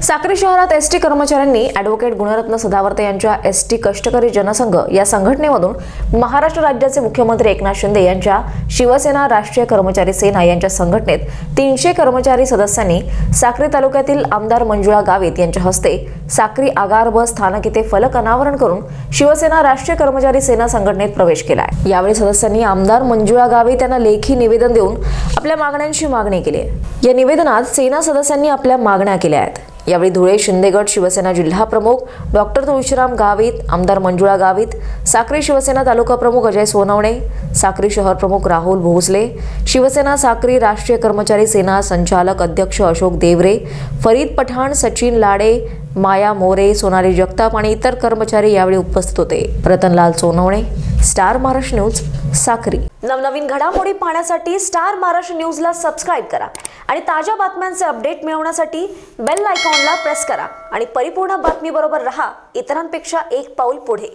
साक्री शहरात एसटी कर्मचाऱ्यांनी ॲडव्होकेट गुणरत्न सदावर्ते यांच्या एसटी कष्टकरी जनसंघ या संघटनेमधून महाराष्ट्र राज्याचे मुख्यमंत्री एकनाथ शिंदे यांच्या शिवसेना राष्ट्रीय कर्मचारी सेना यांच्या संघटनेत 300 कर्मचारी सदस्यांनी साक्री तालुक्यातील आमदार मंजुळा गावित यांच्या हस्ते साक्री आगार बस स्थानक येथे फलक अनावरण करून शिवसेना राष्ट्रीय कर्मचारी सेना संघटनेत प्रवेश केला आहे। यावेळी सदस्यांनी आमदार मंजुळा गावित यांना लेखी निवेदन देऊन आपल्या मागण्यांची मागणी केली आहे। या निवेदनात सेना सदस्यांनी आपल्या मागण्या केल्या आहेत। यावेळी धुळे शिंदेगड शिवसेना जिल्हा प्रमुख डॉक्टर तुळशीराम गावित, आमदार मंजुळा गावित, साक्री शिवसेना तालुका प्रमुख अजय सोनवणे, साक्री शहर प्रमुख राहुल भोसले, शिवसेना साक्री राष्ट्रीय कर्मचारी सेना संचालक अध्यक्ष अशोक देवरे, फरीद पठाण, सचिन लाडे, माया मोरे, सोनाली जगताप आणि इतर कर्मचारी यावेळी उपस्थित होते। Ratanlal Sonawane, star Maharashtra news, Sakri. नवनवीन घडामोडी पाहण्यासाठी स्टार महाराष्ट्र न्यूजला सबस्क्राइब करा आणि ताज्या बातम्यांचे अपडेट मिळवण्यासाठी बेल आयकॉनला प्रेस करा आणि परिपूर्ण बातमीबरोबर रहा, इतरांपेक्षा एक पाऊल पुढे।